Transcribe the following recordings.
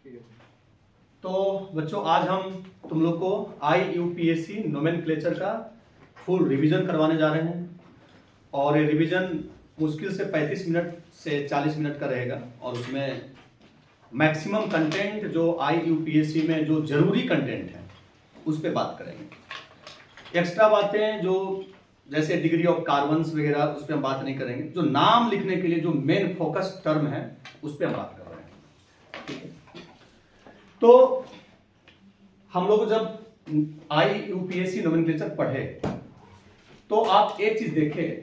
तो बच्चों आज हम तुम लोग को IUPAC नोमेनक्लेचर का फुल रिवीजन करवाने जा रहे हैं और ये रिवीजन मुश्किल से 35 मिनट से 40 मिनट का रहेगा और उसमें मैक्सिमम कंटेंट जो IUPAC में जो जरूरी कंटेंट है उस पर बात करेंगे। एक्स्ट्रा बातें जो जैसे डिग्री ऑफ कार्बन्स वगैरह उस पर हम बात नहीं करेंगे। जो नाम लिखने के लिए जो मेन फोकस टर्म है उस पर हम बात कर रहे हैं, ठीक है। तो हम लोग जब IUPAC नोमेनक्लेचर पढ़े तो आप एक चीज देखें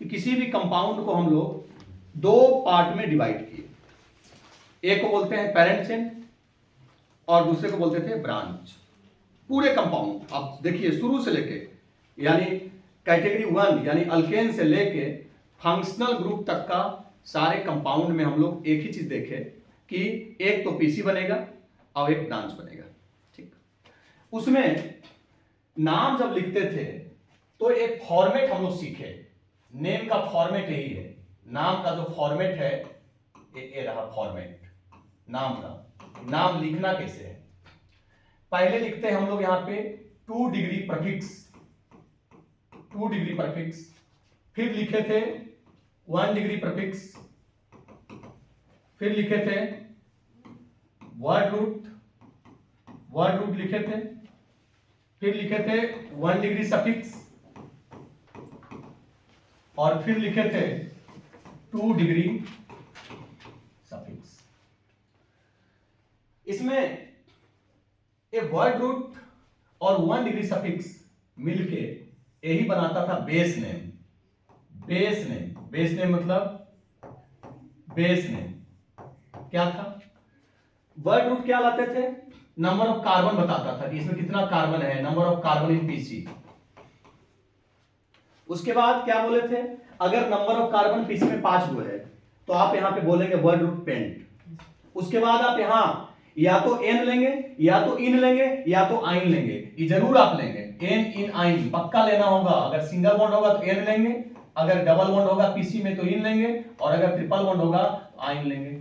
कि किसी भी कंपाउंड को हम लोग दो पार्ट में डिवाइड किए। एक को बोलते हैं पेरेंट चेन और दूसरे को बोलते थे ब्रांच। पूरे कंपाउंड आप देखिए शुरू से लेके यानी कैटेगरी 1 यानी अल्केन से लेके फंक्शनल ग्रुप तक का सारे कंपाउंड में हम लोग एक ही चीज देखे कि एक तो पीसी बनेगा और एक ब्रांच बनेगा, ठीक। उसमें नाम जब लिखते थे तो एक फॉर्मेट हम लोग सीखे। नेम का फॉर्मेट यही है, नाम का जो फॉर्मेट है ये रहा फॉर्मेट नाम का। नाम लिखना कैसे है, पहले लिखते हैं हम लोग यहां पे 2 डिग्री प्रफिक्स, 2 डिग्री प्रफिक्स, फिर लिखे थे 1 डिग्री प्रफिक्स, फिर लिखे थे वर्ड रूट लिखे थे, फिर लिखे थे 1 डिग्री सफिक्स और फिर लिखे थे 2 डिग्री सफिक्स। इसमें ये वर्ड रूट और 1 डिग्री सफिक्स मिलके यही बनाता था बेस नेम। बेस नेम मतलब बेस नेम क्या था? वर्ड रूट क्या लाते थे? नंबर ऑफ कार्बन बताता था कि इसमें कितना कार्बन है, number of carbon in PC. उसके बाद क्या बोले थे? अगर नंबर ऑफ कार्बन पीसी में 5 हुए है तो आप यहां पे बोलेंगे वर्ड रूट पेंट। उसके बाद आप यहां या तो एन लेंगे या तो इन लेंगे या तो आइन लेंगे, ये जरूर आप लेंगे। एन इन आइन पक्का लेना होगा। अगर सिंगल बॉन्ड होगा तो एन लेंगे, अगर डबल बॉन्ड होगा पीसी में तो इन लेंगे और अगर ट्रिपल बॉन्ड होगा तो आइन लेंगे।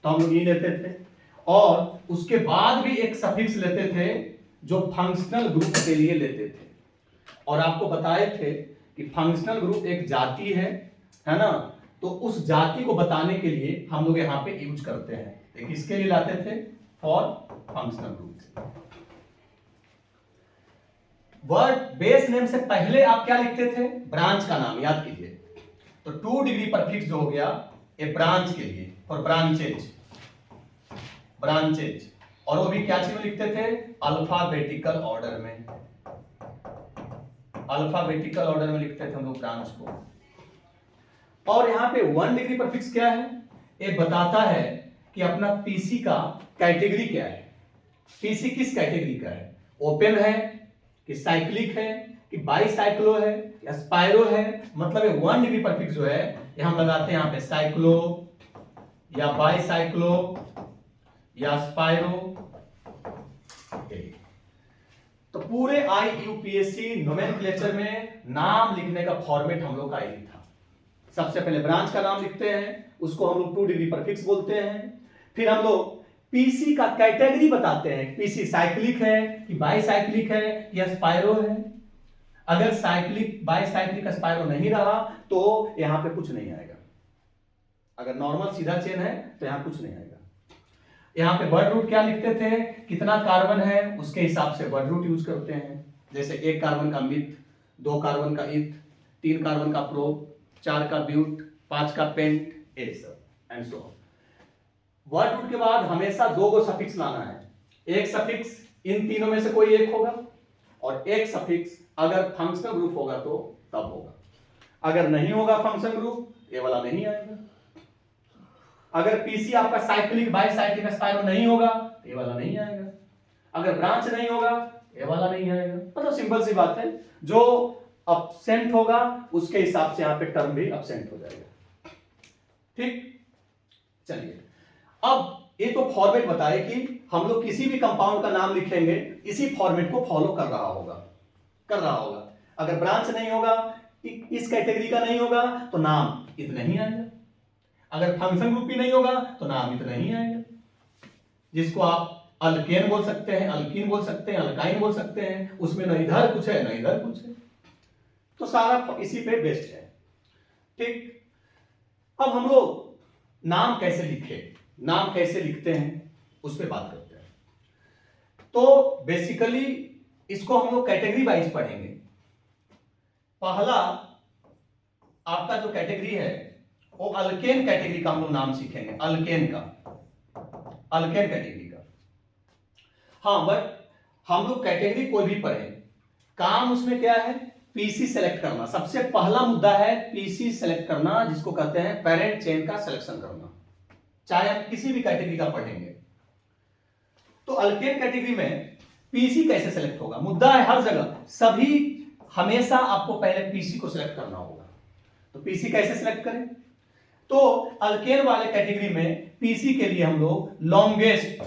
तो हम लोग ये लेते थे और उसके बाद भी एक सफिक्स लेते थे जो फंक्शनल ग्रुप के लिए लेते थे। और आपको बताए थे कि फंक्शनल ग्रुप एक जाति है ना, तो उस जाति को बताने के लिए हम लोग यहां पे यूज करते हैं। किसके लिए लाते थे? For functional group. Word base name से पहले आप क्या लिखते थे? ब्रांच का नाम याद कीजिए। तो 2 डिग्री प्रफिक्स जो हो गया ये ब्रांच के लिए और ब्रांचेज और वो भी क्या चीज में लिखते थे? अल्फाबेटिकल ऑर्डर में। अल्फाबेटिकल ऑर्डर में लिखते थे हम लोग ब्रांच को। और यहां पे 1 डिग्री प्रफिक्स क्या है? ये बताता है कि अपना पीसी का कैटेगरी क्या है। पीसी किस कैटेगरी का है? ओपन है कि साइक्लिक है कि बाईसाइक्लो है या स्पाइरो है। मतलब ये 1 डिग्री प्रफिक्स जो है ये हम लगाते हैं यहां पे साइक्लो या बाईसाइक्लो या स्पाइरो। तो पूरे IUPAC नोमेनक्लेचर में नाम लिखने का फॉर्मेट हम लोग का यही था। सबसे पहले ब्रांच का नाम लिखते हैं, उसको हम लोग 2 डिग्री प्रफिक्स बोलते हैं। फिर हम लोग पीसी का कैटेगरी बताते हैं, पीसी साइक्लिक है कि बाईसाइक्लिक है या स्पाइरो है। अगर साइक्लिक बाईसाइक्लिक स्पाइरो नहीं रहा तो यहां पे कुछ नहीं आएगा। अगर नॉर्मल सीधा चेन है तो यहां कुछ नहीं आएगा। यहां पे वर्ड रूट क्या लिखते थे? कितना कार्बन है उसके हिसाब से वर्ड रूट यूज करते हैं। जैसे 1 कार्बन का मिथ, 2 कार्बन का इथ, 3 कार्बन का प्रोप, 4 का ब्यूट, 5 का पेंट, ये सब and so on. Word root के बाद हमेशा 2 को सफिक्स लाना है। एक सफिक्स इन तीनों में से कोई एक होगा और एक सफिक्स अगर फंक्शनल ग्रुप होगा तो तब होगा। अगर नहीं होगा फंक्शनल ग्रुप ये वाला नहीं आएगा। अगर पीसी आपका साइक्लिक बाईसाइक्लिक स्पाइरो नहीं होगा तो ये वाला नहीं आएगा। अगर ब्रांच नहीं होगा ये वाला नहीं आएगा। मतलब सिंपल सी बात है, जो अब्सेंट होगा उसके हिसाब से यहां पे टर्म भी अब्सेंट हो जाएगा, ठीक। चलिए अब ये तो फॉर्मेट बताए कि हम लोग किसी भी कंपाउंड का नाम लिखेंगे इसी फॉर्मेट को फॉलो कर रहा होगा। अगर ब्रांच नहीं होगा, इस कैटेगरी का नहीं होगा तो नाम इतना ही आएगा। अगर फंक्शन ग्रुप भी नहीं होगा तो नाम इतना ही आएगा। जिसको आप अल्केन बोल सकते हैं, अल्कीन बोल सकते हैं, अल्काइन बोल सकते हैं, उसमें न इधर कुछ है न इधर कुछ है, तो सारा इसी पे बेस्ड है। ठीक, अब हम लोग नाम कैसे लिखे, नाम कैसे लिखते हैं उस पर बात करते हैं। तो बेसिकली इसको हम लोग कैटेगरी वाइज पढ़ेंगे। पहला आपका जो कैटेगरी है वो अल्केन कैटेगरी का हम लोग नाम सीखेंगे, अल्केन का, अल्केन कैटेगरी का। हाँ, बट हम लोग कैटेगरी कोई भी पढ़े, काम उसमें क्या है, पीसी सेलेक्ट करना। सबसे पहला मुद्दा है पीसी सेलेक्ट करना, जिसको कहते हैं पेरेंट चेन का सिलेक्शन करना, चाहे आप किसी भी कैटेगरी का पढ़ेंगे। तो अल्केन कैटेगरी में पीसी कैसे सेलेक्ट होगा, मुद्दा है हर जगह, सभी हमेशा आपको पहले पीसी को सिलेक्ट करना होगा। तो पीसी कैसे सिलेक्ट करें, तो अल्केन वाले कैटेगरी में पीसी के लिए हम लोग लॉन्गेस्ट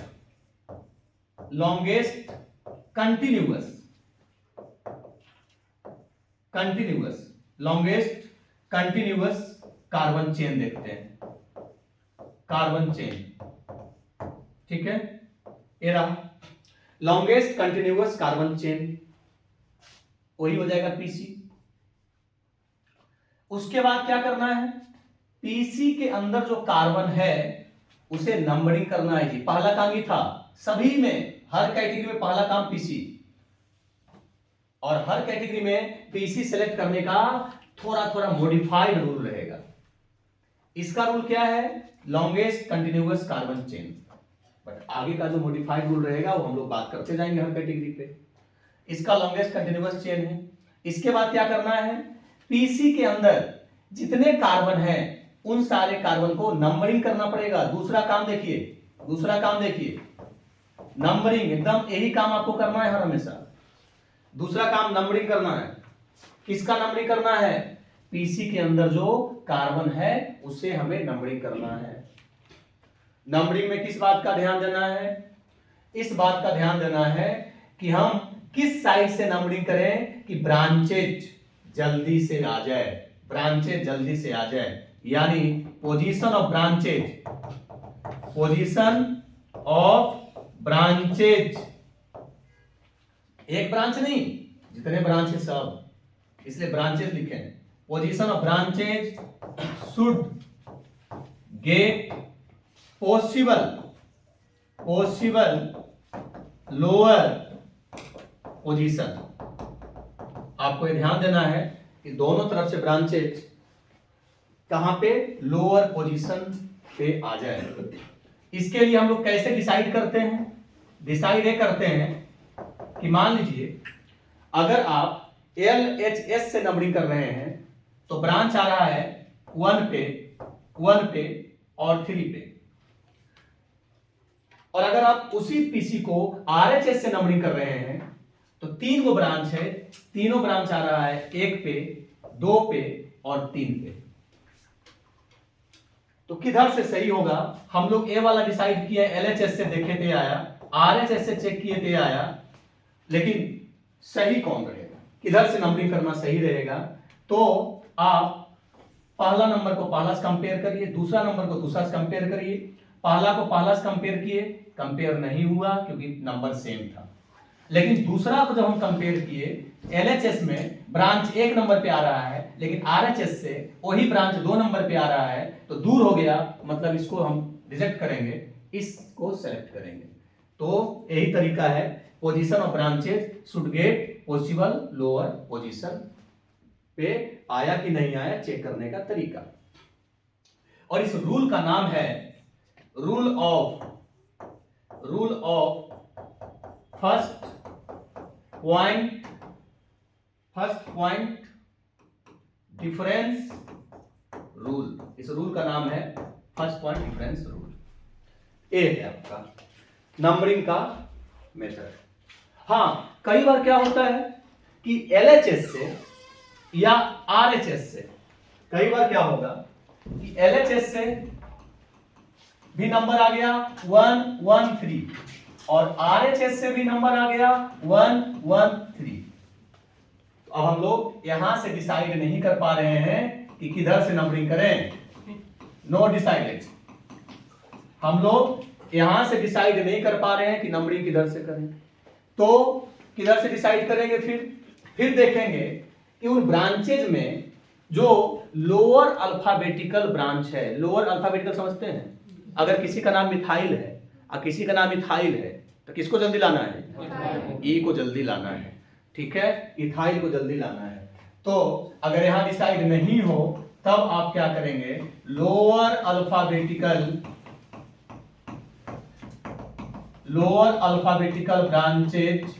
कंटिन्यूअस कार्बन चेन देखते हैं, कार्बन चेन। ठीक है, ये रहा लॉन्गेस्ट कंटिन्यूअस कार्बन चेन, वही हो जाएगा पीसी। उसके बाद क्या करना है, पीसी के अंदर जो कार्बन है उसे नंबरिंग करना है जी। पहला काम ही था, सभी में हर कैटेगरी में पहला काम पीसी, और हर कैटेगरी में पीसी सेलेक्ट करने का थोड़ा थोड़ा मॉडिफाइड रूल रहेगा। इसका रूल क्या है, longest continuous carbon chain, but आगे का जो मॉडिफाइड रूल रहेगा वो हम लोग बात करते जाएंगे हर कैटेगरी पे। इसका लॉन्गेस्ट कंटिन्यूअस चेन है। इसके बाद क्या करना है, पीसी के अंदर जितने कार्बन हैं उन सारे कार्बन को नंबरिंग करना पड़ेगा। दूसरा काम देखिए, नंबरिंग, एकदम यही काम आपको करना है हर हमेशा। दूसरा काम नंबरिंग करना है। किसका नंबरिंग करना है, पीसी के अंदर जो कार्बन है उसे हमें नंबरिंग करना है। नंबरिंग में किस बात का ध्यान देना है, इस बात का ध्यान देना है कि हम किस साइड से नंबरिंग करें कि ब्रांचेज जल्दी से आ जाए, यानी पोजीशन ऑफ ब्रांचेज, एक ब्रांच नहीं, जितने ब्रांच है सब, इसलिए ब्रांचेज लिखे हैं। Position of branches should get possible lower position. आपको ये ध्यान देना है कि दोनों तरफ से ब्रांचेज कहां पे, लोअर पोजीशन पे आ जाए। इसके लिए हम लोग कैसे डिसाइड करते हैं, डिसाइड ये करते हैं कि मान लीजिए अगर आप LHS से नंबरिंग कर रहे हैं तो ब्रांच आ रहा है 1 पे और 3 पे, और अगर आप उसी पीसी को RHS से नंबरिंग कर रहे हैं तो 3 गो ब्रांच है, तीनों ब्रांच आ रहा है 1 पे, 2 पे और 3 पे। तो किधर से सही होगा, हम लोग ए वाला डिसाइड किया, LHS से देखे थे आया, RHS से चेक किए थे आया, लेकिन सही कौन रहेगा, किधर से नंबरिंग करना सही रहेगा। तो आप पहला नंबर को पहला से कंपेयर करिए, दूसरा नंबर को दूसरा से कंपेयर करिए। पहला को पहला से कंपेयर किए, कंपेयर नहीं हुआ क्योंकि नंबर सेम था। लेकिन दूसरा को जब हम कंपेयर किए, LHS में ब्रांच 1 नंबर पे आ रहा है, लेकिन RHS से वही ब्रांच 2 नंबर पे आ रहा है, तो दूर हो गया, मतलब इसको हम रिजेक्ट करेंगे, इसको सेलेक्ट करेंगे। तो यही तरीका है, position of branches should get possible lower position पे आया कि नहीं आया चेक करने का तरीका। और इस रूल का नाम है rule of first point difference rule. इस रूल का नाम है फर्स्ट पॉइंट डिफरेंस रूल। ये है आपका नंबरिंग का मेथड। हाँ, कई बार क्या होता है कि LHS से या RHS से, कई बार क्या होगा कि LHS से भी नंबर आ गया 1 1 3 और RHS से भी नंबर आ गया 1 1 3। तो अब हम लोग यहां से डिसाइड नहीं कर पा रहे हैं कि किधर से नंबरिंग करें, नो डिसाइडेड। हम लोग यहां से डिसाइड नहीं कर पा रहे हैं कि नंबरिंग किधर से करें, तो किधर से डिसाइड करेंगे? फिर देखेंगे कि उन ब्रांचेज में जो लोअर अल्फाबेटिकल ब्रांच है, लोअर अल्फाबेटिकल समझते हैं? अगर किसी का नाम मिथाइल है और किसी का नाम इथाइल है तो किसको जल्दी लाना है? ई को जल्दी लाना है, ठीक है, इथाइल को जल्दी लाना है। तो अगर यहां डिसाइड नहीं हो तब आप क्या करेंगे? Lower alphabetical branches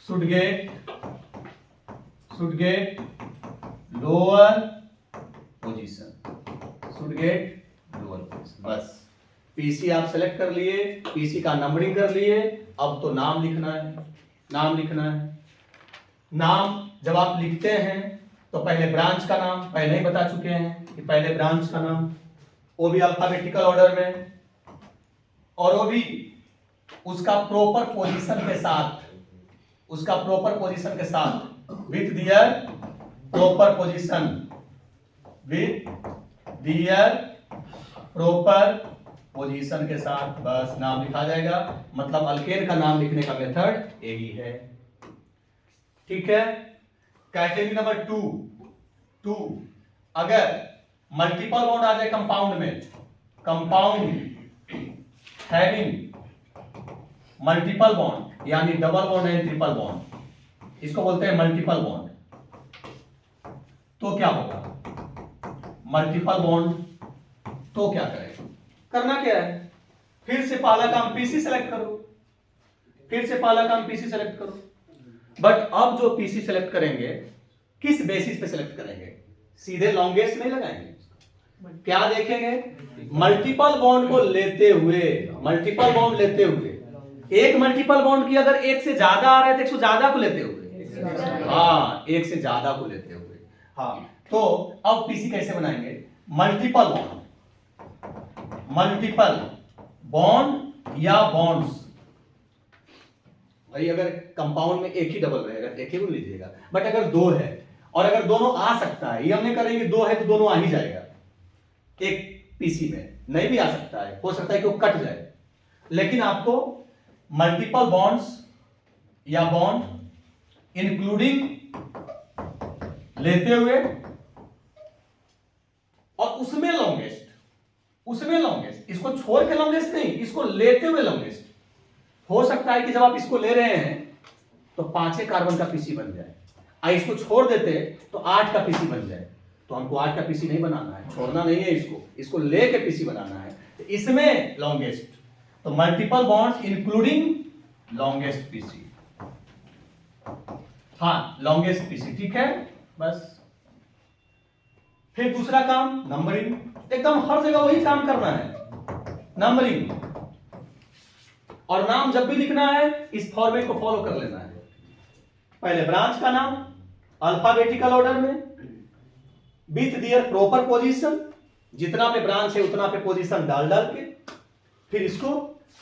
should get lower position, बस। पीसी आप सेलेक्ट कर लिए, पीसी का नंबरिंग कर लिए, अब तो नाम लिखना है। नाम जब आप लिखते हैं तो पहले ब्रांच का नाम पहले ही बता चुके हैं कि पहले ब्रांच का नाम, वो भी अल्फाबेटिकल ऑर्डर में, और वो भी उसका प्रॉपर पोजीशन के साथ, विथ दियर प्रॉपर पोजीशन के साथ बस नाम लिखा जाएगा। मतलब अल्केन का नाम लिखने का मेथड यही है, ठीक है। कैटेगरी नंबर 2, अगर मल्टीपल बॉन्ड आ जाए कंपाउंड में, कंपाउंड हैविंग मल्टीपल बॉन्ड यानी double bond and triple bond, इसको बोलते हैं मल्टीपल बॉन्ड। तो क्या होगा? मल्टीपल बॉन्ड तो क्या करें? करना क्या है? फिर से पहला काम पीसी सेलेक्ट करो, बट अब जो पीसी सेलेक्ट करेंगे किस बेसिस पे सेलेक्ट करेंगे? सीधे लॉन्गेस्ट नहीं लगाएंगे, क्या देखेंगे? मल्टीपल बॉन्ड को लेते हुए, एक मल्टीपल बॉन्ड की अगर एक से ज्यादा आ रहा है तो एक से ज्यादा को लेते हुए, हाँ, एक से ज्यादा को लेते हुए, हाँ। तो अब पीसी कैसे बनाएंगे? मल्टीपल बॉन्ड या बॉन्ड्स, भाई अगर कंपाउंड में एक ही डबल रहेगा एक ही को लीजिएगा, बट अगर दो है और अगर दोनों आ सकता है, ये हमने करेंगे दो है तो दोनों आ ही जाएगा एक पीसी में, नहीं भी आ सकता है, हो सकता है कि वो कट जाए, लेकिन आपको मल्टीपल बॉन्ड्स या बॉन्ड इंक्लूडिंग लेते हुए और उसमें लॉन्गेस्ट, इसको छोड़ के लॉन्गेस्ट नहीं, इसको लेते हुए लॉन्गेस्ट। हो सकता है कि जब आप इसको ले रहे हैं तो 5 कार्बन का पीसी बन जाए, इसको छोड़ देते तो 8 का पीसी बन जाए, तो हमको 8 का पीसी नहीं बनाना है, छोड़ना नहीं है, इसको लेके पीसी बनाना है, तो इसमें लॉन्गेस्ट, तो multiple bonds including longest PC, हाँ, लॉन्गेस्ट पीसी, ठीक है, बस। फिर दूसरा काम नंबरिंग, एकदम हर जगह वही काम करना है, नंबरिंग, और नाम जब भी लिखना है इस फॉर्मेट को फॉलो कर लेना है। पहले ब्रांच का नाम अल्फाबेटिकल ऑर्डर में विथ दियर प्रॉपर पोजीशन, जितना पे ब्रांच है उतना पे पोजीशन डाल के, फिर इसको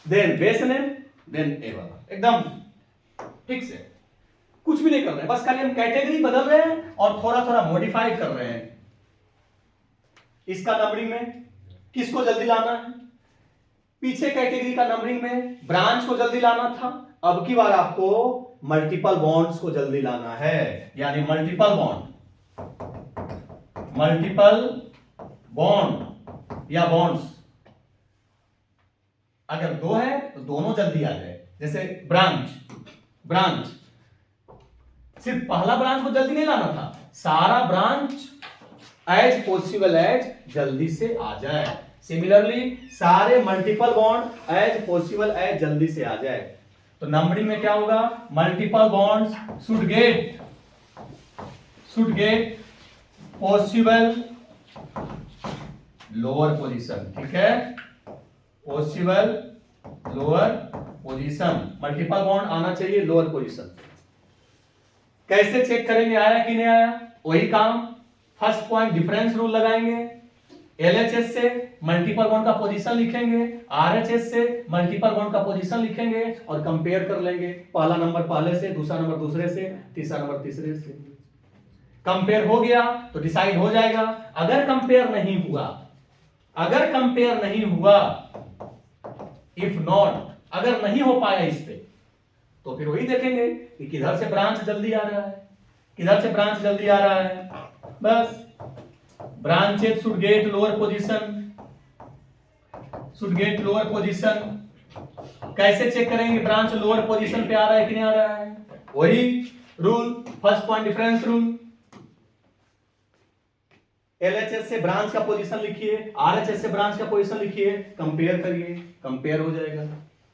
देन बेस नेम, देन एवं, एकदम ठीक से, कुछ भी नहीं कर रहे हैं, बस खाली हम कैटेगरी बदल रहे हैं और थोड़ा थोड़ा मॉडिफाई कर रहे हैं। इसका नंबरिंग में किसको जल्दी लाना है? पीछे कैटेगरी का नंबरिंग में ब्रांच को जल्दी लाना था, अब की बार आपको मल्टीपल बॉन्ड्स को जल्दी लाना है, यानी मल्टीपल बॉन्ड या बॉन्ड्स, अगर दो है तो दोनों जल्दी आ जाए। जैसे ब्रांच सिर्फ पहला ब्रांच को जल्दी नहीं लाना था, सारा ब्रांच एज पॉसिबल एज जल्दी से आ जाए। सिमिलरली सारे multiple bond as possible as जल्दी से आ जाए। तो नंबरिंग में क्या होगा? Multiple bonds should get possible lower position, ठीक है, possible lower position, multiple bond आना चाहिए लोअर पोजीशन। कैसे चेक करेंगे आया कि नहीं आया? वही काम, फर्स्ट पॉइंट डिफरेंस रूल लगाएंगे, एलएचएस से मल्टीपल बॉन्ड का पोजीशन लिखेंगे, आरएचएस से मल्टीपल बॉन्ड का पोजीशन लिखेंगे और कंपेयर कर लेंगे, पहला नंबर पहले से, दूसरा नंबर दूसरे से, तीसरा नंबर तीसरे से। कंपेयर हो गया तो डिसाइड हो जाएगा। अगर कंपेयर नहीं हुआ इफ नॉट, अगर नहीं हो पाया इस पे, तो फिर वही देखेंगे कि किधर से ब्रांच जल्दी आ रहा है, किधर से ब्रांच जल्दी आ रहा है। बस branches should get lower position, should get lower position. कैसे चेक करेंगे ब्रांच लोअर पोजीशन पे आ रहा है कि नहीं आ रहा है? वही rule, first point difference rule. LHS से ब्रांच का पोजीशन लिखिए, आरएचएस से ब्रांच का पोजीशन लिखिए, कंपेयर करिए, कंपेयर हो जाएगा।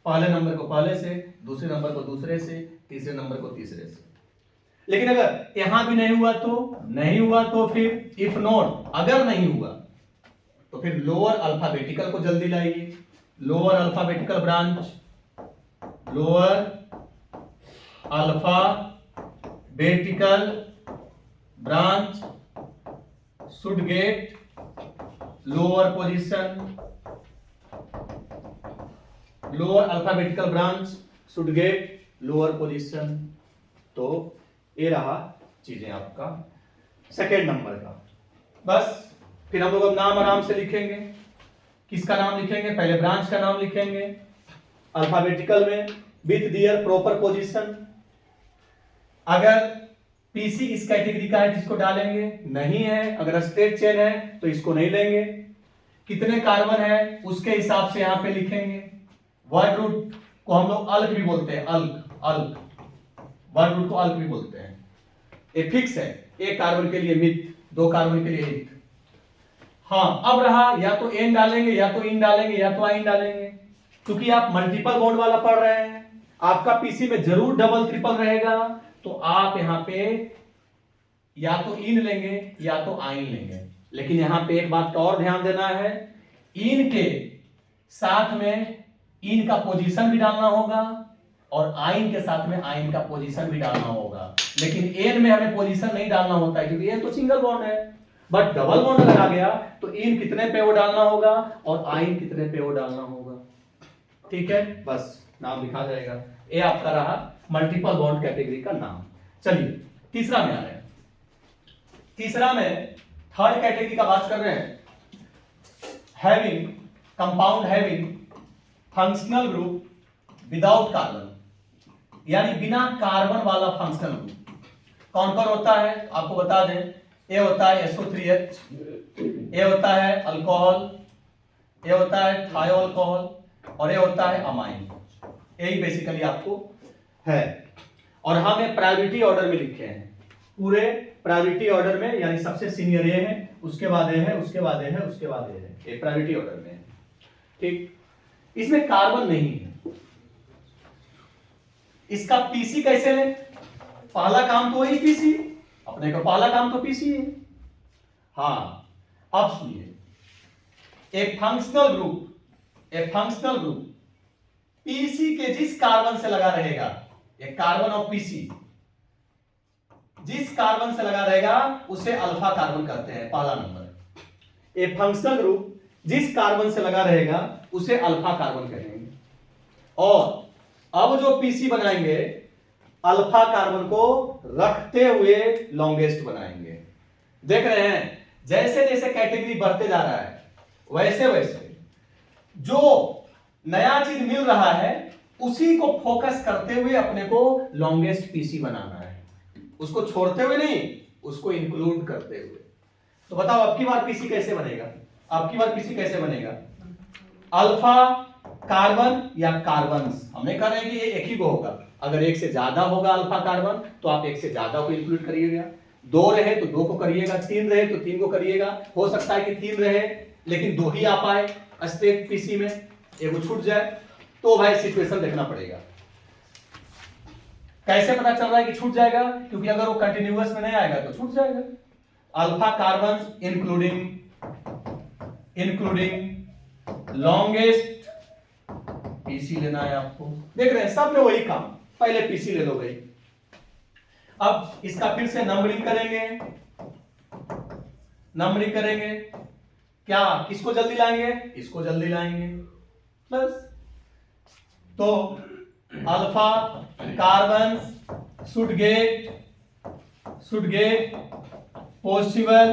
पहले नंबर को पहले से, दूसरे नंबर को दूसरे से, तीसरे नंबर को तीसरे से। लेकिन अगर यहां भी नहीं हुआ तो नहीं हुआ, तो फिर इफ नॉट, अगर नहीं हुआ तो फिर लोअर अल्फाबेटिकल को जल्दी लाइए। Lower alphabetical branch, lower alphabetical branch should get lower position, lower alphabetical branch should get lower position. तो ये रहा चीजें आपका सेकेंड नंबर का। बस फिर हम लोग अब नाम आराम से लिखेंगे। किसका नाम लिखेंगे? पहले ब्रांच का नाम लिखेंगे अल्फाबेटिकल में विथ दियर प्रॉपर पोजीशन। अगर पीसी इस कैटेगरी का है जिसको डालेंगे, नहीं है, अगर स्ट्रेट चेन है तो इसको नहीं लेंगे। कितने कार्बन है उसके हिसाब से यहां पे लिखेंगे। वर्ड रूट को हम लोग अल्क भी बोलते हैं, अल्क, अल्क, वर्ड रूट को अल्क भी बोलते हैं। ये फिक्स है, एक कार्बन के लिए मिथ, दो कार्बन के लिए इथ। हाँ, अब रहा या तो एन डालेंगे, या तो इन डालेंगे, या तो आइन डालेंगे। क्योंकि आप मल्टीपल बॉन्ड वाला पढ़ रहे हैं, आपका पीसी में जरूर डबल ट्रिपल रहेगा, तो आप यहां पे या तो इन लेंगे या तो आइन लेंगे। लेकिन यहां पे एक बात का और ध्यान देना है, इन के साथ में इन का पोजीशन भी डालना होगा और आइन के साथ में आइन का पोजीशन भी डालना होगा। लेकिन एन में हमें पोजीशन नहीं डालना होता है, क्योंकि एन तो सिंगल बॉन्ड है। बट डबल बॉन्ड अगर आ गया तो इन कितने पे वो डालना होगा और आइन कितने पे वो डालना होगा। ठीक है, बस नाम लिखा जाएगा। ये आपका रहा मल्टीपल बॉन्ड कैटेगरी का नाम। चलिए तीसरा में आ रहे हैं। तीसरा में थर्ड कैटेगरी का बात कर रहे हैं, having compound having functional group without carbon, यानी बिना कार्बन वाला फंक्शनल ग्रुप। कौन कौन होता है आपको बता दें। ये होता है SO3H, ये होता है अल्कोहल, ये होता है थायोअल्कोहल, और ये होता है अमाइन। यही बेसिकली आपको है। और हम ये प्रायोरिटी ऑर्डर में लिखे हैं, पूरे प्रायोरिटी ऑर्डर में, यानी सबसे सीनियर ये है, उसके बाद ये है, उसके बाद ये है, उसके बाद ये है। ये प्रायोरिटी ऑर्डर में है। ठीक, इसमें कार्बन नहीं है। इसका पीसी कैसे लें? पहला काम तो वही पीसी, अपने को पहला काम तो पीसी है। हाँ, अब सुनिए, एक फंक्शनल ग्रुप पीसी के जिस कार्बन से लगा रहेगा, एक कार्बन ऑफ पीसी जिस कार्बन से लगा रहेगा उसे अल्फा कार्बन कहते हैं, पहला नंबर। एक फंक्शनल ग्रुप जिस कार्बन से लगा रहेगा उसे अल्फा कार्बन कहेंगे। और अब जो पीसी बनाएंगे, अल्फा कार्बन को रखते हुए लॉन्गेस्ट बनाएंगे। देख रहे हैं, जैसे जैसे कैटेगरी बढ़ते जा रहा है, वैसे वैसे जो नया चीज मिल रहा है उसी को फोकस करते हुए अपने को लॉन्गेस्ट पीसी बनाना है। उसको छोड़ते हुए नहीं, उसको इंक्लूड करते हुए। तो बताओ अब की बार पीसी कैसे बनेगा? अब की बार पीसी कैसे बनेगा? अल्फा कार्बन या कार्बन्स? हमने कहा है कि ये एक ही को होगा। अगर एक से ज्यादा होगा अल्फा कार्बन तो आप एक से ज्यादा को इंक्लूड करिएगा, दो रहे तो दो को करिएगा, तीन रहे तो तीन को करिएगा। हो सकता है कि तीन रहे लेकिन दो ही आ पाए स्ट्रेट पीसी में, एक छूट जाए, तो भाई सिचुएशन देखना पड़ेगा। कैसे पता चल रहा है कि छूट जाएगा? क्योंकि अगर वो कंटिन्यूअस में नहीं आएगा तो छूट जाएगा। Alpha carbon including longest PC लेना है आपको। देख रहे हैं सब में वही काम, पहले पीसी ले लो भाई। अब इसका फिर से नंबरिंग करेंगे। क्या किसको जल्दी लाएंगे? इसको जल्दी लाएंगे। बस तो alpha carbon should get possible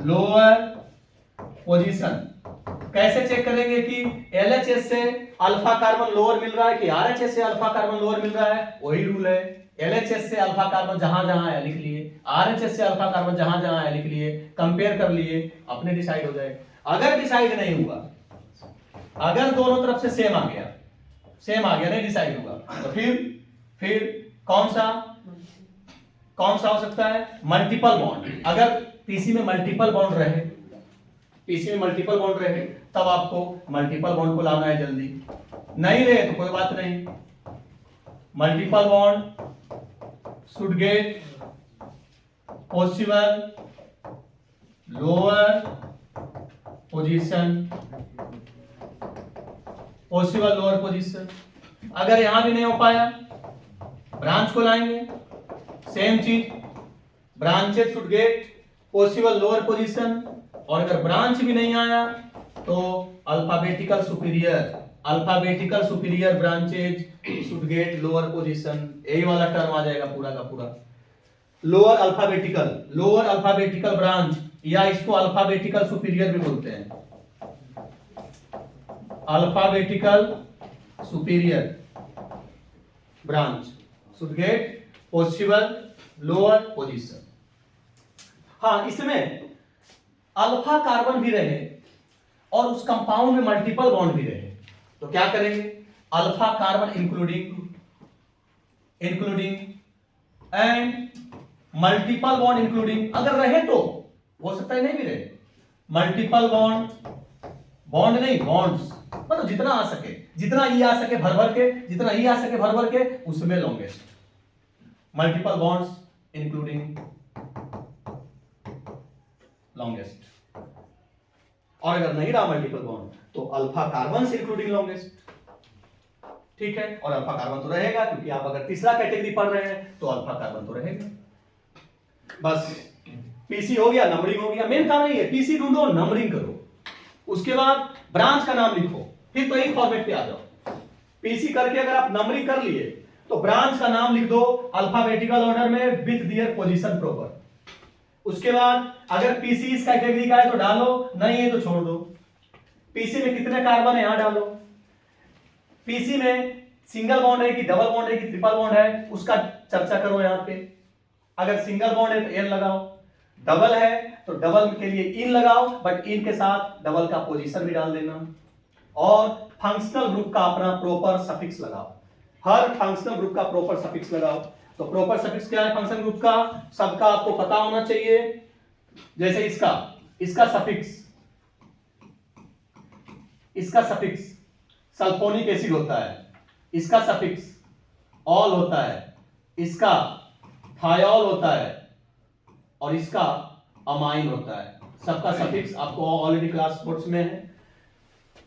lower position कैसे चेक करेंगे कि LHS से अल्फा कार्बन लोअर मिल रहा है कि RHS से अल्फा कार्बन लोअर मिल रहा है? वही रूल है, LHS से अल्फा कार्बन जहां जहां है लिख लिए, RHS से अल्फा कार्बन जहां जहां है लिख लिए, कंपेयर कर लिए, अपने डिसाइड हो जाएगा। अगर डिसाइड नहीं हुआ, अगर दोनों तरफ से सेम आ गया नहीं डिसाइड हुआ, तो फिर कौन सा हो सकता है? Multiple bond. अगर पीसी में मल्टीपल बॉन्ड रहे तब आपको मल्टीपल बॉन्ड को लाना है जल्दी, नहीं रहे तो कोई बात नहीं। Multiple bond should get possible lower position, अगर यहां भी नहीं हो पाया, ब्रांच को लाएंगे, सेम चीज, branches should get possible lower position, और अगर ब्रांच भी नहीं आया तो alphabetical superior branches should get lower position. यही वाला टर्म आ जाएगा पूरा का पूरा। लोअर अल्फाबेटिकल ब्रांच, या इसको अल्फाबेटिकल सुपीरियर भी बोलते हैं, alphabetical superior branch should get possible lower position. हाँ, इसमें अल्फा कार्बन भी रहे और उस कंपाउंड में मल्टीपल बॉन्ड भी रहे, तो क्या करेंगे? Alpha carbon including and multiple bond including. अगर रहे तो हो सकता है नहीं भी रहे, मल्टीपल बॉन्ड नहीं, बॉन्ड्स, मतलब जितना आ सके, जितना ई आ सके भर भर के उसमें longest, multiple bonds including longest. और अगर नहीं रहा मल्टीपल बॉन्ड तो अल्फा कार्बन से इंक्लूडिंग लॉन्गेस्ट, ठीक है। और अल्फा कार्बन तो रहेगा, क्योंकि आप अगर तीसरा कैटेगरी पढ़ रहे हैं तो अल्फा कार्बन तो रहेगा। बस पीसी हो गया, नंबरिंग हो गया। मेन काम नहीं है, पीसी ढूंढो, नंबरिंग करो, उसके बाद ब्रांच का नाम लिखो, फिर तो एक फॉर्मेट पे आ जाओ। पीसी करके अगर आप नंबरिंग कर लिए तो ब्रांच का नाम लिख दो अल्फाबेटिकल ऑर्डर में विथ देयर पोजीशन प्रॉपर। उसके बाद अगर पीसी इस कैटेगरी का है तो डालो, नहीं है तो छोड़ दो। पीसी में कितने कार्बन है यहां डालो, पीसी में सिंगल बॉन्ड है कि डबल बॉन्ड है कि ट्रिपल बॉन्ड है उसका चर्चा करो यहां पे। अगर सिंगल बॉन्ड है तो एन लगाओ, डबल है तो डबल के लिए इन लगाओ, बट इन के साथ डबल का पोजीशन भी डाल देना। और फंक्शनल ग्रुप का अपना प्रॉपर सफिक्स लगाओ, हर फंक्शनल ग्रुप का प्रॉपर सफिक्स लगाओ। तो प्रॉपर सफिक्स क्या है फंक्शन ग्रुप का, सबका आपको पता होना चाहिए। जैसे इसका सफिक्स सल्फोनिक एसिड होता है, इसका सफिक्स ऑल होता है, इसका थायोल होता है, और इसका अमाइन होता है। सबका सफिक्स आपको ऑलरेडी क्लास नोट्स में है,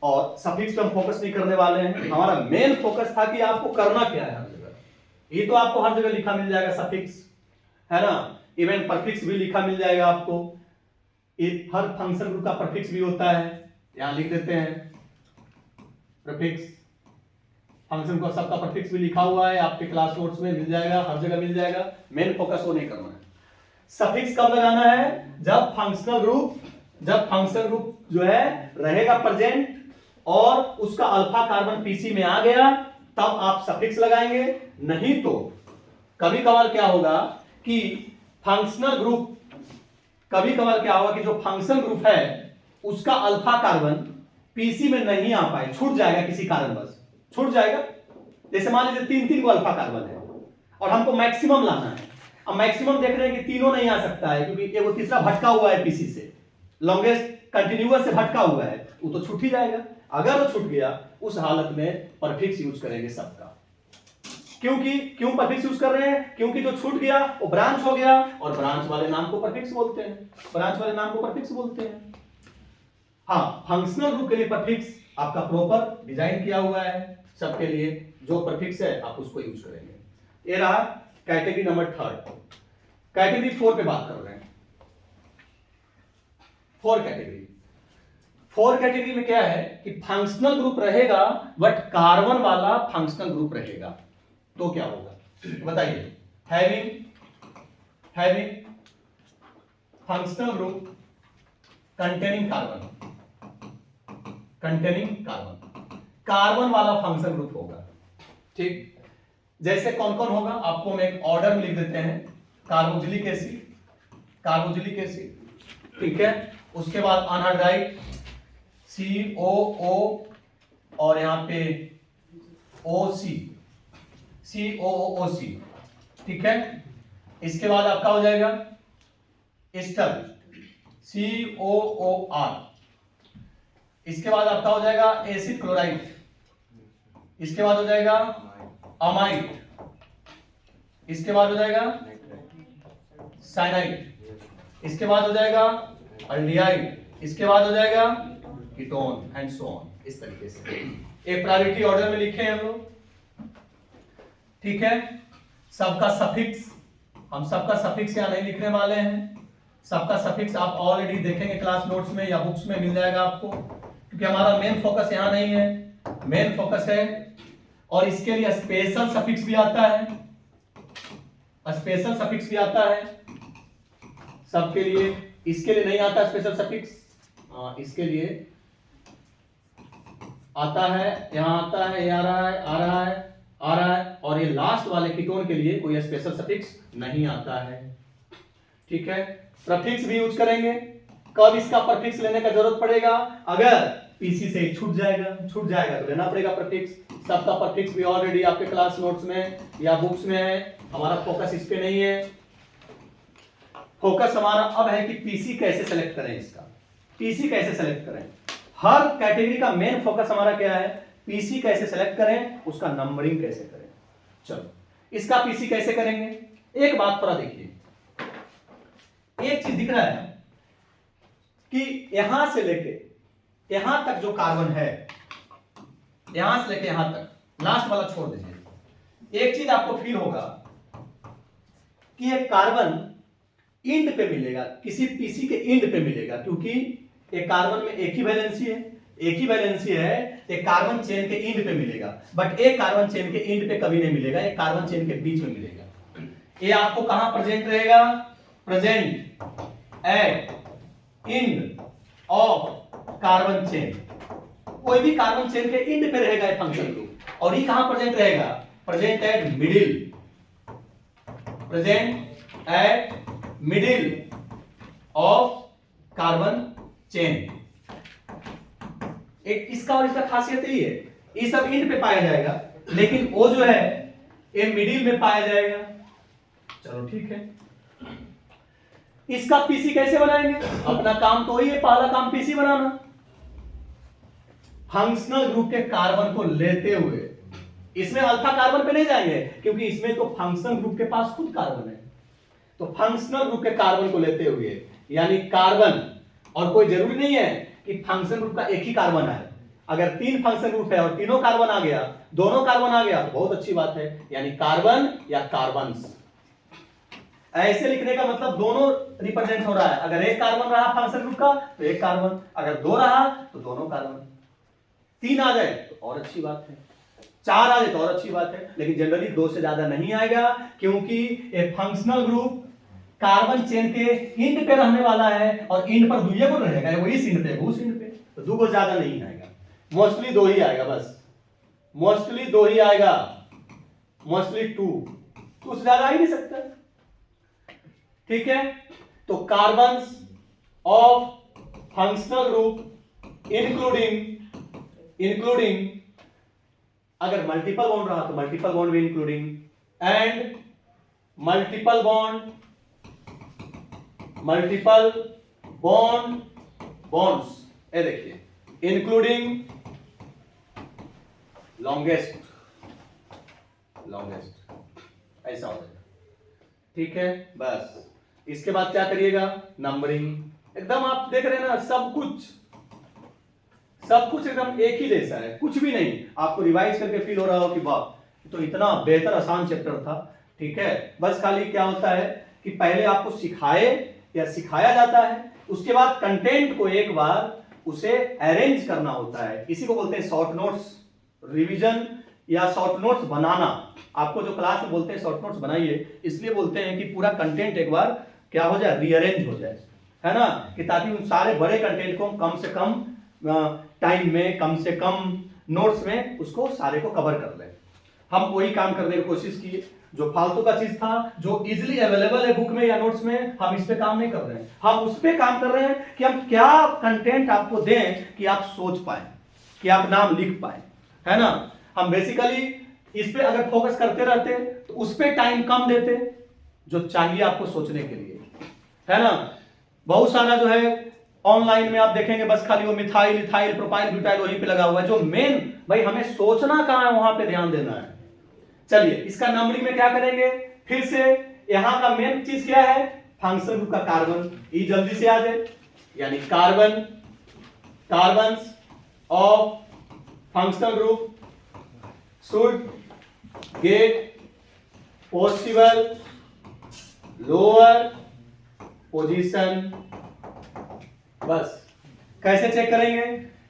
और सफिक्स पे हम फोकस नहीं करने वाले हैं। हमारा मेन फोकस था कि आपको करना क्या है हर जगह। ये तो आपको हर जगह लिखा मिल जाएगा सफिक्स, है ना। इवन परफिक्स भी लिखा मिल जाएगा आपको, हर फंक्शन ग्रुप का परफिक्स भी होता है, यहां लिख देते हैं प्रीफिक्स। फंक्शन को सबका परफिक्स भी लिखा हुआ है, आपके क्लास नोट्स में मिल जाएगा, हर जगह मिल जाएगा। मेन फोकस वो नहीं करना है। सफिक्स कब लगाना है, जब फंक्शनल ग्रुप जो है रहेगा प्रेजेंट और उसका अल्फा कार्बन पीसी में आ गया, तब आप सफिक्स लगाएंगे। नहीं तो कभी कभार क्या होगा कि जो फंक्शन ग्रुप है उसका अल्फा कार्बन पीसी में नहीं आ पाए, छूट जाएगा किसी कारणवश, छूट जाएगा। जैसे मान लीजिए 3 को अल्फा कार्बन है और हमको मैक्सिमम लाना है। अब मैक्सिमम देख रहे हैं कि तीनों नहीं आ सकता है, क्योंकि वो तीसरा भटका हुआ है पीसी से, लॉन्गेस्ट कंटिन्यूअस से भटका हुआ है, वो तो छूट ही जाएगा। अगर वो छूट गया उस हालत में परफिक्स यूज करेंगे सबका। क्यों परफिक्स यूज कर रहे हैं, क्योंकि जो छूट गया वो ब्रांच हो गया, और ब्रांच वाले नाम को परफिक्स बोलते हैं। हाँ, फंक्शनल ग्रुप के लिए परफिक्स आपका प्रॉपर डिजाइन किया हुआ है, सबके लिए जो परफिक्स है आप उसको यूज करेंगे। ये रहा कैटेगरी नंबर 3। कैटेगरी 4 पे बात कर रहे हैं। 4 कैटेगरी में क्या है कि फंक्शनल ग्रुप रहेगा बट कार्बन वाला फंक्शनल ग्रुप रहेगा, तो क्या होगा बताइए। Having functional group containing carbon, containing carbon, carbon वाला फंक्शन ग्रुप होगा। ठीक, जैसे कौन कौन होगा आपको हम एक ऑर्डर में लिख देते हैं। कार्बोक्सिलिक एसिड, कार्बोक्सिलिक एसिड, ठीक है। उसके बाद अनहाइड्राइड COO और यहां पे OC, COOC, ठीक है। इसके बाद आपका हो जाएगा एस्टर, COOR। इसके बाद आपका हो जाएगा एसिड क्लोराइड, इसके बाद हो जाएगा अमाइड, इसके बाद हो जाएगा साइनाइड, इसके बाद हो जाएगा अल्डिहाइड, इसके बाद हो जाएगा कीटोन एंड सो ऑन। इस तरीके से एक प्रायोरिटी ऑर्डर में लिखे हैं हम लोग, ठीक है। सबका सफिक्स, हम सबका सफिक्स यहां नहीं लिखने वाले हैं। सबका सफिक्स आप ऑलरेडी देखेंगे क्लास नोट्स में या बुक्स में मिल जाएगा आपको, क्योंकि हमारा मेन फोकस यहां नहीं है, मेन फोकस है। और इसके लिए स्पेशल सफिक्स भी आता है, स्पेशल सफिक्स भी आता है सबके लिए। इसके लिए नहीं आता स्पेशल सफिक्स, इसके लिए आता है, यहां आता है, ये आ रहा है, आ रहा है, आ रहा है। और ये लास्ट वाले कीटोन के लिए कोई स्पेशल सफिक्स नहीं आता है, ठीक है। प्रफिक्स भी यूज करेंगे। कब इसका प्रफिक्स लेने का जरूरत पड़ेगा? अगर पीसी से छूट जाएगा तो लेना पड़ेगा प्रफिक्स। सबका प्रफिक्स भी ऑलरेडी आपके क्लास नोट्स में या बुक्स में है, हमारा फोकस इस पे नहीं है। फोकस हमारा अब है कि पीसी कैसे सेलेक्ट करें, इसका पीसी कैसे सेलेक्ट करें। हर कैटेगरी का मेन फोकस हमारा क्या है? पीसी कैसे सेलेक्ट करें, उसका नंबरिंग कैसे करें। चलो, इसका पीसी कैसे करेंगे? एक बात थोड़ा देखिए, एक चीज दिख रहा है कि यहां से लेके यहां तक जो कार्बन है, यहां से लेके यहां तक, लास्ट वाला छोड़ दीजिए। एक चीज आपको फील होगा कि ये कार्बन इंड पे मिलेगा, किसी पीसी के इंड पे मिलेगा, क्योंकि एक कार्बन में एक ही वैलेंसी है, एक ही वैलेंसी है, एक कार्बन चेन के इंड पे मिलेगा। बट एक कार्बन चेन के इंड पे कभी नहीं मिलेगा, एक कार्बन चेन के बीच में मिलेगा। ये आपको कहां प्रेजेंट रहेगा? Present at end of carbon chain. कोई भी कार्बन चेन के इंड पे रहेगा ये फंक्शन ग्रुप। और ये कहां प्रेजेंट रहेगा? Present eight middle, present at middle of carbon chain. एक इसका और इसका खासियत यही है, ये सब इंड पे पाया जाएगा, लेकिन वो जो है ये मिडिल में पाया जाएगा। चलो ठीक है, इसका पीसी कैसे बनाएंगे? अपना काम तो वही है, पहला काम पीसी बनाना। फंक्शनल ग्रुप के कार्बन को लेते हुए, इसमें अल्फा कार्बन पे नहीं जाएंगे क्योंकि इसमें तो फंक्शनल ग्रुप के पास खुद कार्बन है। तो फंक्शनल ग्रुप के कार्बन को लेते हुए, यानी कार्बन, और कोई जरूरी नहीं है कि फंक्शन ग्रुप का एक ही कार्बन है। अगर 3 फंक्शन ग्रुप है और तीनों कार्बन आ गया, दोनों कार्बन आ गया तो बहुत अच्छी बात है, यानी कार्बन या कार्बन्स। ऐसे लिखने का मतलब दोनों रिप्रेजेंट हो रहा है। अगर एक कार्बन रहा फंक्शन ग्रुप का तो एक कार्बन, अगर 2 रहा तो दोनों कार्बन। 3 आ जाए तो और अच्छी बात है, 4 आ जाए तो और अच्छी बात है, लेकिन जनरली 2 से ज्यादा नहीं आएगा, क्योंकि एक फंक्शनल ग्रुप कार्बन चेन के इंड पे रहने वाला है और इंड पर 2 गुण रहेगा, वो इस इंड पे, उस इंड पे, तो 2 को ज्यादा नहीं आएगा। मोस्टली 2 ही आएगा, बस मोस्टली 2 ही आएगा, मोस्टली 2 से ज्यादा आ ही नहीं सकता, ठीक है। तो carbons of functional group including अगर मल्टीपल बॉन्ड रहा तो मल्टीपल बॉन्ड भी इंक्लूडिंग, एंड मल्टीपल बॉन्ड्स, ये देखिए, इंक्लूडिंग लॉन्गेस्ट, ऐसा हो जाएगा, ठीक है। बस इसके बाद क्या करिएगा? नंबरिंग। एकदम आप देख रहे हैं ना, सब कुछ एकदम एक ही जैसा है, कुछ भी नहीं। आपको रिवाइज करके फील हो रहा हो कि वाह, तो इतना बेहतर आसान चैप्टर था, ठीक है। बस खाली क्या होता है कि पहले आपको सिखाया जाता है, उसके बाद कंटेंट को एक बार उसे अरेंज करना होता है। इसी को बोलते हैं शॉर्ट नोट्स रिवीजन या शॉर्ट नोट्स बनाना। आपको जो क्लास में बोलते हैं शॉर्ट नोट्स बनाइए, इसलिए बोलते हैं कि पूरा कंटेंट एक बार क्या हो जाए, रीअरेंज हो जाए, है ना, कि ताकि उन सारे बड़े कंटेंट को कम से कम टाइम में, कम से कम नोट्स में उसको सारे को कवर कर लें। हम वही काम करने की कोशिश की, जो फालतू का चीज था, जो इजीली अवेलेबल है बुक में या नोट्स में, हम इस पे काम नहीं कर रहे हैं। हम उस पे काम कर रहे हैं कि हम क्या कंटेंट आपको दें कि आप सोच पाए, कि आप नाम लिख पाए, है ना। हम बेसिकली इस पे अगर फोकस करते रहते तो उस पे टाइम कम देते जो चाहिए आपको सोचने के लिए, है ना। बहुत सारा जो है ऑनलाइन में आप देखेंगे बस खाली वो मिथाइल, इथाइल, प्रोपाइल, ब्यूटाइल वहीं पे लगा हुआ है। जो मेन भाई हमें सोचना कहां है वहां पे ध्यान देना है। चलिए इसका नंबरिंग में क्या करेंगे, फिर से यहां का मेन चीज क्या है, फंक्शन ग्रुप का कार्बन। ई जल्दी से आ जाए, यानी carbon, carbons of functional group should get possible lower position. बस कैसे चेक करेंगे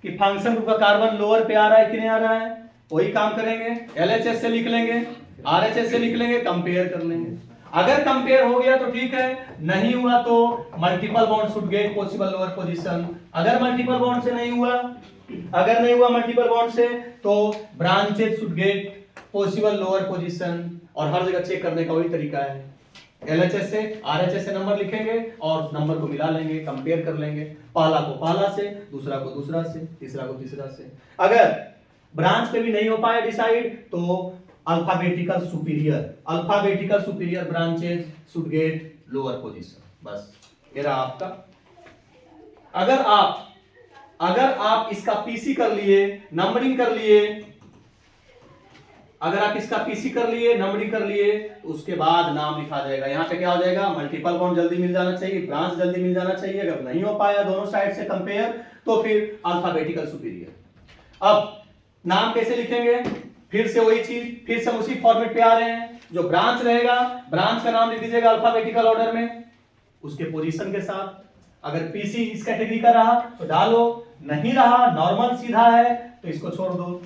कि फंक्शन ग्रुप का कार्बन लोअर पे आ रहा है कि नहीं आ रहा है, वही काम करेंगे। LHS से लिख लेंगे, RHS से लिख लेंगे, कंपेयर कर लेंगे। अगर कंपेयर हो गया तो ठीक है, नहीं हुआ तो multiple bond should get possible lower position. अगर मल्टीपल बॉन्ड से नहीं हुआ, अगर नहीं हुआ मल्टीपल बॉन्ड से, तो branches should get possible lower position. और हर जगह चेक करने का वही तरीका है, LHS से RHS से नंबर लिखेंगे और नंबर को मिला लेंगे, कंपेयर कर लेंगे, पहला को पहला से, दूसरा को दूसरा से, तीसरा को तीसरा से। अगर ब्रांच पे भी नहीं हो पाया डिसाइड तो alphabetical superior branches should get lower position. बस ये रहा आपका। अगर आप इसका पीसी कर लिए, नंबरिंग कर लिए, अगर आप इसका पीसी कर लिए, नंबरिंग कर लिए, तो उसके बाद नाम लिखा जाएगा। यहां पे क्या हो जाएगा, मल्टीपल बॉन्ड जल्दी मिल जाना चाहिए, ब्रांच जल्दी मिल जाना चाहिए। अगर नहीं हो पाया दोनों साइड से कंपेयर, तो फिर अल्फाबेटिकल सुपीरियर। अब नाम कैसे लिखेंगे, फिर से वही चीज, फिर से हम उसी फॉर्मेट पे आ रहे हैं। जो ब्रांच रहेगा, ब्रांच का नाम लिख दीजिएगा अल्फाबेटिकल ऑर्डर में, उसके पोजीशन के साथ। अगर पीसी इस कैटेगरी का रहा तो डालो, नहीं रहा नॉर्मल सीधा है तो इसको छोड़ दो।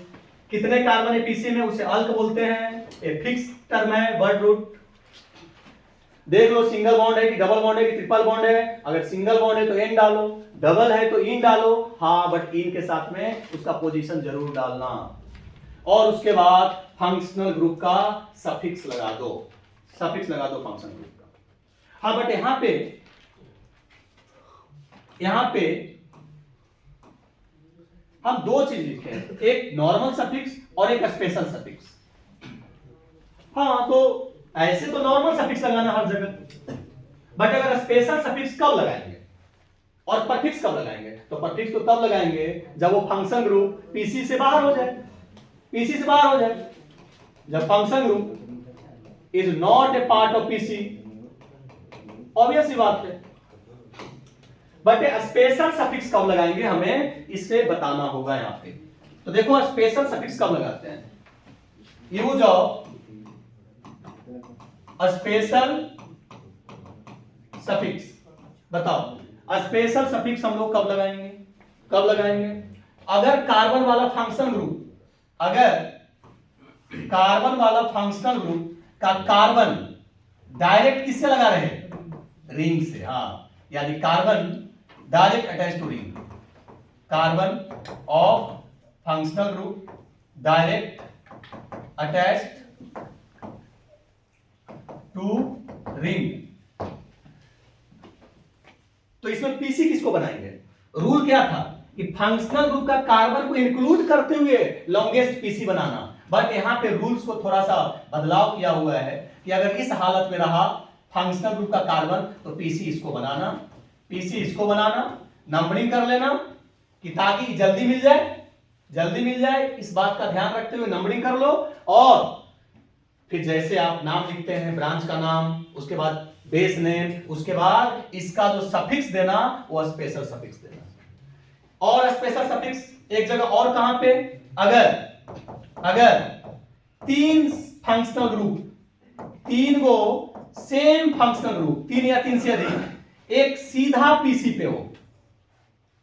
कितने कार्बन है पीसी में, उसे अल्क बोलते हैं, एक फिक्स टर्म है, वर्ड रूट। देख लो सिंगल बॉन्ड है कि डबल बॉन्ड है कि ट्रिपल बॉन्ड है। अगर सिंगल बॉन्ड है तो एन डालो, डबल है तो इन डालो, हाँ बट इन के साथ में उसका पोजीशन जरूर डालना। और उसके बाद फंक्शनल ग्रुप का सफिक्स लगा दो, सफिक्स लगा दो फंक्शनल ग्रुप का। हाँ बट यहां पे हम दो चीज लिखे हैं, एक नॉर्मल सफिक्स और एक स्पेशल सफिक्स। हाँ तो ऐसे तो नॉर्मल सफिक्स लगाना हर जगह, बट अगर स्पेशल सफिक्स कब लगाएंगे और परफिक्स कब लगाएंगे, तो परफिक्स तो तब लगाएंगे जब वो फंक्शन ग्रुप पीसी से बाहर हो जाए, पीसी से बाहर हो जाए। जब function group is not a part of PC, obvious सी बात है। बट स्पेशल सफिक्स कब लगाएंगे हमें इसे बताना होगा यहां पे। तो देखो स्पेशल सफिक्स कब लगाते हैं, यूज ऑफ स्पेशल सफिक्स। बताओ स्पेशल सफिक्स हम लोग कब लगाएंगे, कब लगाएंगे, अगर कार्बन वाला फंक्शन ग्रुप, अगर कार्बन वाला फंक्शनल ग्रुप का कार्बन डायरेक्ट किससे लगा रहे, रिंग से। हाँ यानी carbon direct attach to ring, carbon of functional group direct attached to ring. तो इसमें पीसी किसको बनाएंगे, रूल क्या था कि फंक्शनल ग्रुप का कार्बन को इंक्लूड करते हुए लॉन्गेस्ट पीसी बनाना। बट यहां पे रूल्स को थोड़ा सा बदलाव किया हुआ है कि अगर इस हालत में रहा फंक्शनल ग्रुप का कार्बन तो पीसी इसको बनाना, पीसी इसको बनाना, नंबरिंग कर लेना कि ताकि जल्दी मिल जाए, जल्दी मिल जाए, इस बात का ध्यान रखते हुए नंबरिंग कर लो। और फिर जैसे आप नाम लिखते हैं, ब्रांच का नाम, उसके बाद बेस नेम, उसके बाद इसका जो सफिक्स देना वो स्पेशल सफिक्स देना। और स्पेशल सफिक्स एक जगह और कहां पे, अगर तीन फंक्शनल ग्रुप, तीन को सेम फंक्शनल ग्रुप, तीन या तीन से अधिक एक सीधा पीसी पे हो,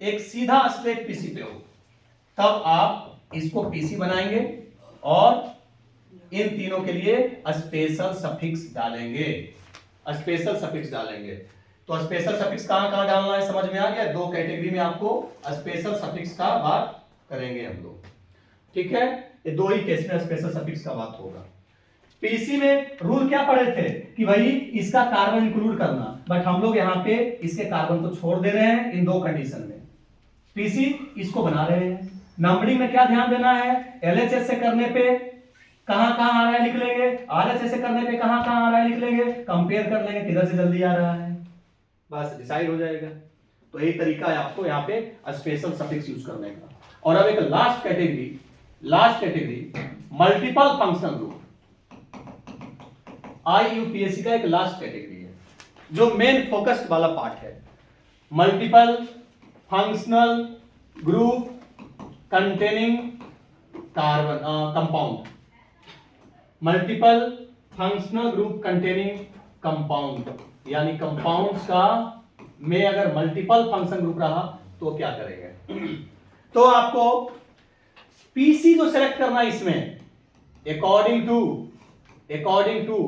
एक सीधा स्ट्रेट पीसी पे हो, तब आप इसको पीसी बनाएंगे और इन तीनों के लिए स्पेशल सफिक्स डालेंगे, स्पेशल सफिक्स डालेंगे। तो स्पेशल सफिक्स कहां कहां डालना है समझ में आ गया। दो कैटेगरी में आपको स्पेशल सफिक्स का बात करेंगे हम लोग, ठीक है। ये दो ही केस में स्पेशल सफिक्स का बात होगा। पीसी में रूल क्या पढ़े थे कि भाई इसका कार्बन इंक्लूड करना, बट हम लोग यहाँ पे इसके कार्बन को छोड़ दे रहे हैं इन दो कंडीशन में। पीसी इसको बना रहे हैं। नंबरिंग में क्या ध्यान देना है, एलएचएस से करने पे कहां कहां आ रहा है लिख लेंगे, आरएचएस से करने पे कहां कहां आ रहा है लिख लेंगे, कंपेयर कर लेंगे किधर से जल्दी आ रहा है, बस डिसाइड हो जाएगा। तो यही तरीका है आपको यहाँ पे स्पेशल सफिक्स यूज करने का। और अब एक last category multiple functional group. आईयूपीएससी का एक लास्ट कैटेगरी है जो मेन फोकस वाला पार्ट है। Multiple functional group containing carbon compound. Multiple functional group containing compound, यानी कंपाउंड्स का में अगर मल्टीपल फंक्शन ग्रुप रहा तो क्या करेंगे। तो आपको पीसी जो सेलेक्ट करना है इसमें अकॉर्डिंग टू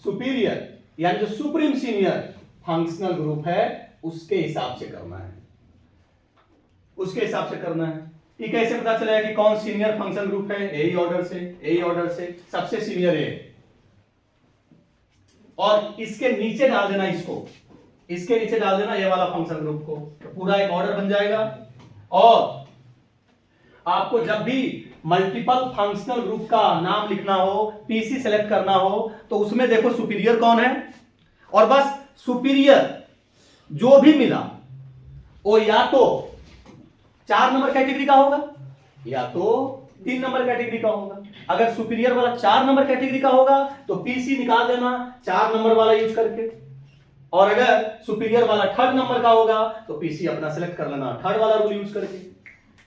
सुपीरियर यानी जो सुप्रीम सीनियर फंक्शनल ग्रुप है उसके हिसाब से करना है, ये कैसे पता चलेगा कि कौन सीनियर फंक्शन ग्रुप है। यही ऑर्डर से सबसे सीनियर है और इसके नीचे डाल देना, इसके नीचे डाल देना ये वाला फंक्शन ग्रुप को, तो पूरा एक ऑर्डर बन जाएगा। और आपको जब भी मल्टीपल फंक्शनल ग्रुप का नाम लिखना हो, पीसी सेलेक्ट करना हो, तो उसमें देखो सुपीरियर कौन है, और बस सुपीरियर जो भी मिला वो या तो 4 नंबर कैटेगरी का होगा या तो 3 नंबर कैटेगरी का होगा। अगर सुपीरियर वाला 4 नंबर कैटेगरी का होगा तो पीसी निकाल देना 4 नंबर वाला यूज करके, और अगर सुपीरियर वाला 3rd नंबर का होगा तो पीसी अपना सेलेक्ट कर लेना 3rd वाला रूल यूज करके,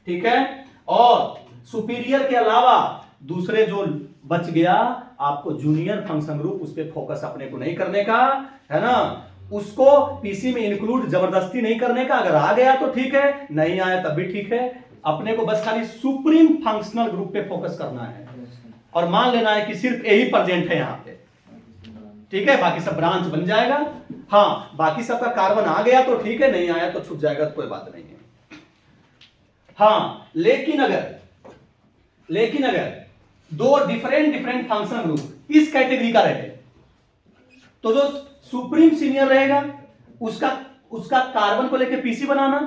ठीक है। और सुपीरियर के अलावा दूसरे जो बच गया आपको जूनियर फंक्शन ग्रुप, उस पर फोकस अपने को नहीं करने का है ना, उसको पीसी में इंक्लूड जबरदस्ती नहीं करने का। अगर आ गया तो ठीक है, नहीं आया तब भी ठीक है, अपने को बस खाली सुप्रीम फंक्शनल ग्रुप पे फोकस करना है और मान लेना है कि सिर्फ यही प्रेजेंट है यहाँ पे, ठीक है। बाकी सब ब्रांच बन जाएगा। हाँ, बाकी सबका कार्बन आ गया तो ठीक है, नहीं आया तो छूट जाएगा तो कोई बात नहीं है। हाँ, लेकिन अगर दो डिफरेंट फंक्शनल ग्रुप इस कैटेगरी का रहे तो जो सुप्रीम सीनियर रहेगा उसका कार्बन को लेकर पीसी बनाना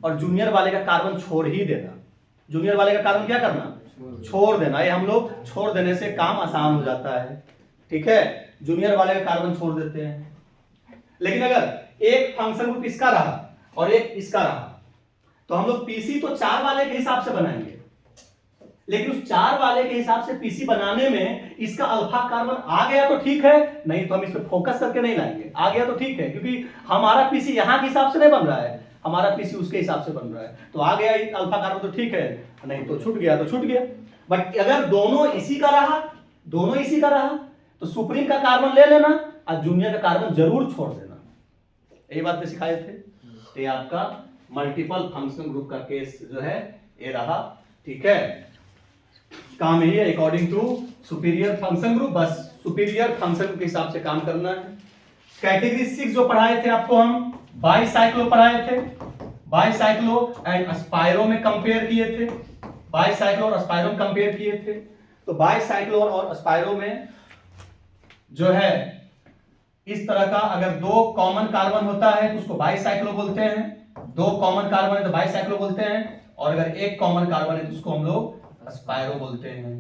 और जूनियर वाले का कार्बन छोड़ ही देना। जूनियर वाले का कार्बन क्या करना, छोड़ देना। ये हम लोग छोड़ देने से काम आसान हो जाता है, ठीक है। जूनियर वाले का कार्बन छोड़ देते हैं। लेकिन अगर एक फंक्शन ग्रुप इसका रहा और एक इसका रहा तो हम लोग पीसी तो 4 वाले के हिसाब से बनाएंगे, लेकिन उस 4 वाले के हिसाब से पीसी बनाने में इसका अल्फा कार्बन आ गया तो ठीक है, नहीं तो हम इस पे फोकस करके नहीं लाएंगे। आ गया तो ठीक है, क्योंकि हमारा पीसी यहां के हिसाब से नहीं बन रहा है, हमारा पीसी उसके हिसाब से बन रहा है। तो आ गया अल्फा कार्बन तो ठीक है, नहीं तो छूट गया तो छूट गया। बट अगर दोनों इसी का रहा तो सुप्रीम का कार्बन ले लेना और जूनियर का कार्बन जरूर छोड़ देना। यही बात पे सिखाए थे। तो ये आपका मल्टीपल फंक्शन ग्रुप का केस जो है ये रहा, ठीक है। काम यही है, according to superior function group, बस सुपीरियर फंक्शन ग्रुप के हिसाब से काम करना है। कैटेगरी 6 जो पढ़ाए थे आपको, हम बाईसाइक्लो पढ़ाए थे, बाईसाइक्लो एंड स्पाइरो में कंपेयर किए थे, बाईसाइक्लो और स्पाइरो में कंपेयर किए थे। तो बाईसाइक्लो और स्पाइरो में जो है इस तरह का अगर 2 कॉमन कार्बन होता है तो उसको बाईसाइक्लो बोलते हैं, 2 कॉमन कार्बन है तो बाईसाइक्लो बोलते हैं, और अगर 1 कॉमन कार्बन है तो उसको हम लोग स्पाइरो बोलते हैं,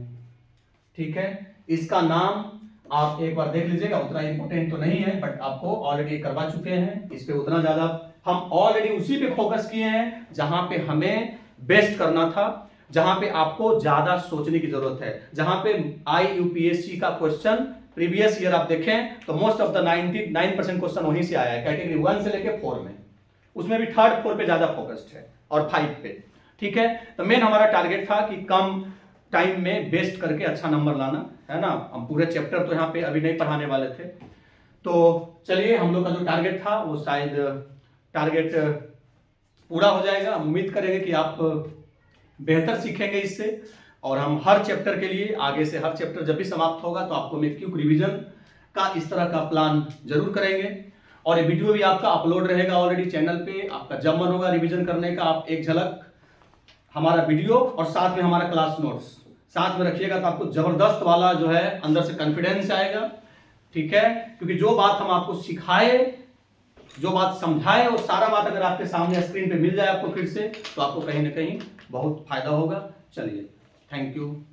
ठीक है। इसका नाम आप एक बार देख लीजिएगा, उतना इंपॉर्टेंट तो नहीं है बट आपको ऑलरेडी करवा चुके हैं, इस पे उतना ज्यादा हम ऑलरेडी उसी पे फोकस किए हैं जहां पे हमें बेस्ट करना था, जहां पे आपको ज्यादा सोचने की जरूरत है, जहां पे आईयूपीएससी का क्वेश्चन प्रीवियस ईयर आप देखें तो मोस्ट ऑफ द 99% क्वेश्चन वहीं से आया है, कैटेगरी 1 से लेके 4 में, उसमें भी 3rd 4 पे ज्यादा फोकस्ड है और 5 पे, ठीक है। तो मेन हमारा टारगेट था कि कम टाइम में बेस्ट करके अच्छा नंबर लाना है ना। हम पूरे चैप्टर तो यहाँ पे अभी नहीं पढ़ाने वाले थे, तो चलिए हम लोग का जो टारगेट था वो शायद टारगेट पूरा हो जाएगा। हम उम्मीद करेंगे कि आप बेहतर सीखेंगे इससे, और हम हर चैप्टर के लिए आगे से हर चैप्टर जब भी समाप्त होगा तो आपको मैं क्विक रिवीजन का इस तरह का प्लान जरूर करेंगे। और ये वीडियो भी आपका अपलोड रहेगा ऑलरेडी चैनल पे। आपका जब मन होगा रिवीजन करने का, आप एक झलक हमारा वीडियो और साथ में हमारा क्लास नोट्स साथ में रखिएगा, तो आपको जबरदस्त वाला जो है अंदर से कॉन्फिडेंस आएगा। ठीक है, क्योंकि जो बात हम आपको सिखाए, जो बात समझाए, वो सारा बात अगर आपके सामने स्क्रीन पे मिल जाए आपको फिर से, तो आपको कहीं ना कहीं बहुत फायदा होगा। चलिए, थैंक यू।